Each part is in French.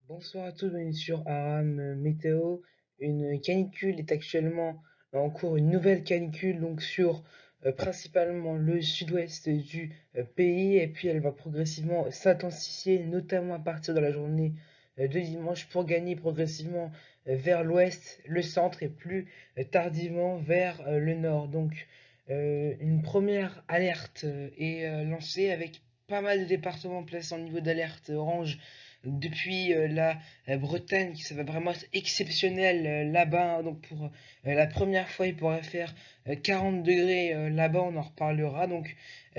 Bonsoir à tous, bienvenue sur Aram Météo. Une canicule est actuellement en cours, une nouvelle canicule donc sur principalement le sud-ouest du pays, et puis elle va progressivement s'intensifier, notamment à partir de la journée de dimanche, pour gagner progressivement vers l'ouest, le centre, et plus tardivement vers le nord. Donc une première alerte est lancée, avec pas mal de départements placés en niveau d'alerte orange depuis la Bretagne, ça va vraiment être exceptionnel là-bas, hein. Donc pour la première fois, il pourrait faire 40 degrés là-bas, on en reparlera. Donc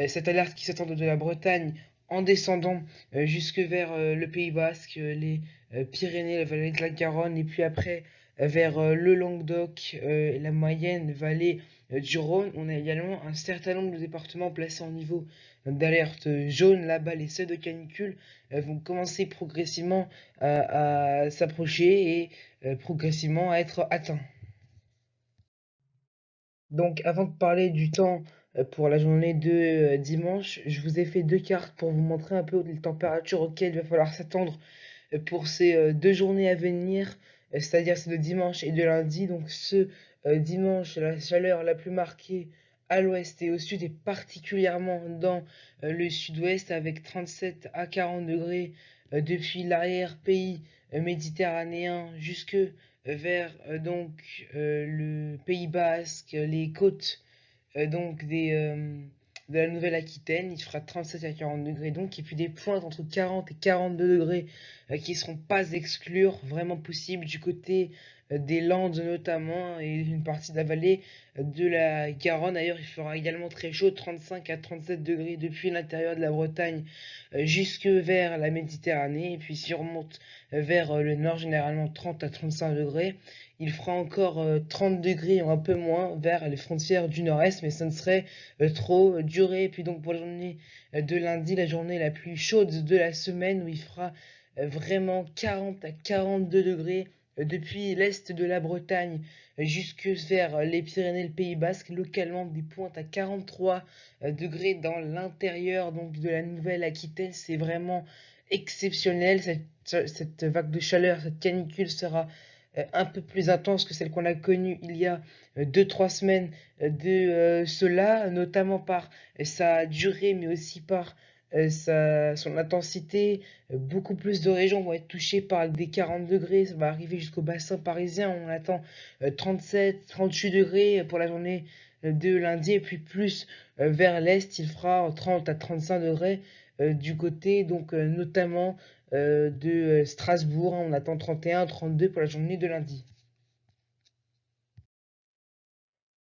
cette alerte qui s'attend de la Bretagne en descendant jusque vers le Pays Basque, les Pyrénées, la vallée de la Garonne, et puis après vers le Languedoc, la moyenne vallée du Rhône. On a également un certain nombre de départements placés en niveau d'alerte jaune. Là-bas, les seuils de canicule vont commencer progressivement à s'approcher et progressivement à être atteints. Donc, avant de parler du temps pour la journée de dimanche, je vous ai fait deux cartes pour vous montrer un peu les températures auxquelles il va falloir s'attendre pour ces deux journées à venir, c'est-à-dire c'est de dimanche et de lundi. Donc ce dimanche, la chaleur la plus marquée à l'ouest et au sud, et particulièrement dans le sud-ouest, avec 37 à 40 degrés depuis l'arrière-pays méditerranéen jusque vers le Pays Basque, les côtes de la Nouvelle-Aquitaine. Il fera 37 à 40 degrés donc, et puis des pointes entre 40 et 42 degrés qui ne seront pas exclure, vraiment possible du côté des Landes notamment, et une partie de la vallée de la Garonne. D'ailleurs, il fera également très chaud, 35 à 37 degrés depuis l'intérieur de la Bretagne jusque vers la Méditerranée, et puis si on remonte vers le nord, généralement 30 à 35 degrés. Il fera encore 30 degrés ou un peu moins vers les frontières du nord-est, mais ça ne serait trop duré. Et puis donc pour la journée de lundi, la journée la plus chaude de la semaine, où il fera vraiment 40 à 42 degrés depuis l'est de la Bretagne jusque vers les Pyrénées, le Pays Basque, localement des pointes à 43 degrés dans l'intérieur donc de la Nouvelle-Aquitaine. C'est vraiment exceptionnel. Cette vague de chaleur, cette canicule sera un peu plus intense que celle qu'on a connue il y a 2-3 semaines de cela, notamment par sa durée, mais aussi par son intensité. Beaucoup plus de régions vont être touchées par des 40 degrés, ça va arriver jusqu'au bassin parisien. On attend 37-38 degrés pour la journée de lundi, et puis plus vers l'est, il fera 30 à 35 degrés du côté, donc notamment de Strasbourg, hein. On attend 31-32 pour la journée de lundi.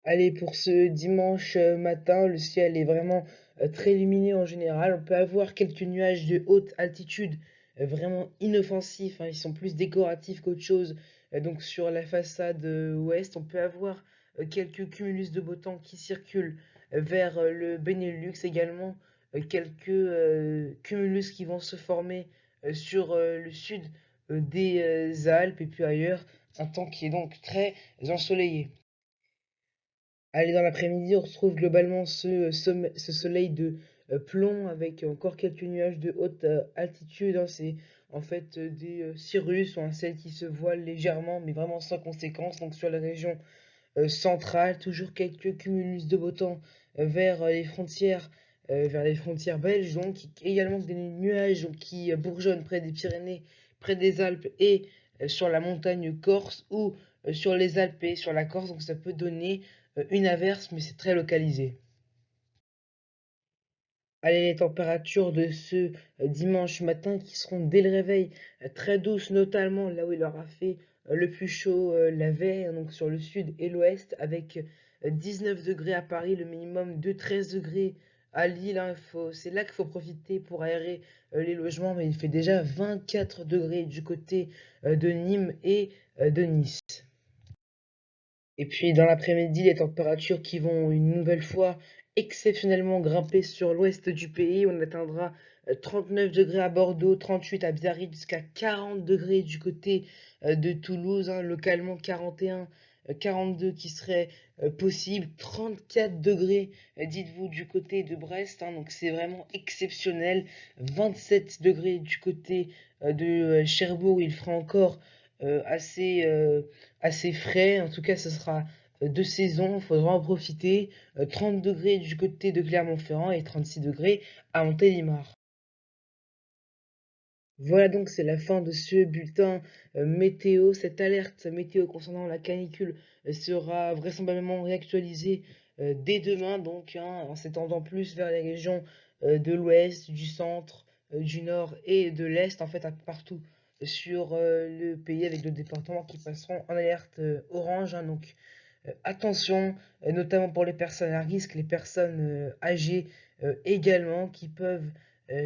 Allez, pour ce dimanche matin, le ciel est vraiment très lumineux en général. On peut avoir quelques nuages de haute altitude vraiment inoffensifs, hein. Ils sont plus décoratifs qu'autre chose. Donc sur la façade ouest, on peut avoir quelques cumulus de beau temps qui circulent vers le Benelux également. Quelques cumulus qui vont se former sur le sud des Alpes, et puis ailleurs. Un temps qui est donc très ensoleillé. Allez, dans l'après-midi, on retrouve globalement ce soleil de plomb, avec encore quelques nuages de haute altitude, hein. C'est en fait des cirrus ou un ciel qui se voile légèrement, mais vraiment sans conséquence. Donc sur la région centrale, toujours quelques cumulus de beau temps vers les frontières belges. Donc également des nuages donc, qui bourgeonnent près des Pyrénées, près des Alpes, et sur la montagne corse, ou sur les Alpes et sur la Corse. Donc ça peut donner une averse, mais c'est très localisé. Allez, les températures de ce dimanche matin, qui seront dès le réveil très douces, notamment là où il aura fait le plus chaud la veille, hein, donc sur le sud et l'ouest, avec 19 degrés à Paris, le minimum de 13 degrés à Lille, hein. C'est là qu'il faut profiter pour aérer les logements, mais il fait déjà 24 degrés du côté de Nîmes et de Nice. Et puis dans l'après-midi, les températures qui vont une nouvelle fois exceptionnellement grimper sur l'ouest du pays. On atteindra 39 degrés à Bordeaux, 38 à Biarritz, jusqu'à 40 degrés du côté de Toulouse, hein, localement 41, 42 qui seraient possible, 34 degrés, dites-vous, du côté de Brest, hein, donc c'est vraiment exceptionnel, 27 degrés du côté de Cherbourg, il fera encore assez frais, en tout cas ce sera de saison, il faudra en profiter, 30 degrés du côté de Clermont-Ferrand et 36 degrés à Montélimar. Voilà donc c'est la fin de ce bulletin météo. Cette alerte météo concernant la canicule sera vraisemblablement réactualisée dès demain, donc hein, en s'étendant plus vers les régions de l'ouest, du centre, du nord et de l'est, en fait un peu partout sur le pays avec d'autres départements qui passeront en alerte orange, hein, donc attention, notamment pour les personnes à risque, les personnes âgées également, qui peuvent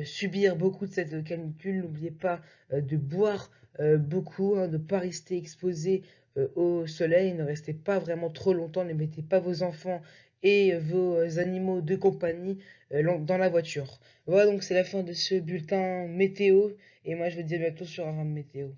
subir beaucoup de cette canicule. N'oubliez pas de boire beaucoup, hein, de ne pas rester exposé au soleil, ne restez pas vraiment trop longtemps, ne mettez pas vos enfants et vos animaux de compagnie dans la voiture. Voilà donc c'est la fin de ce bulletin météo, et moi je vous dis à bientôt sur Aram Météo.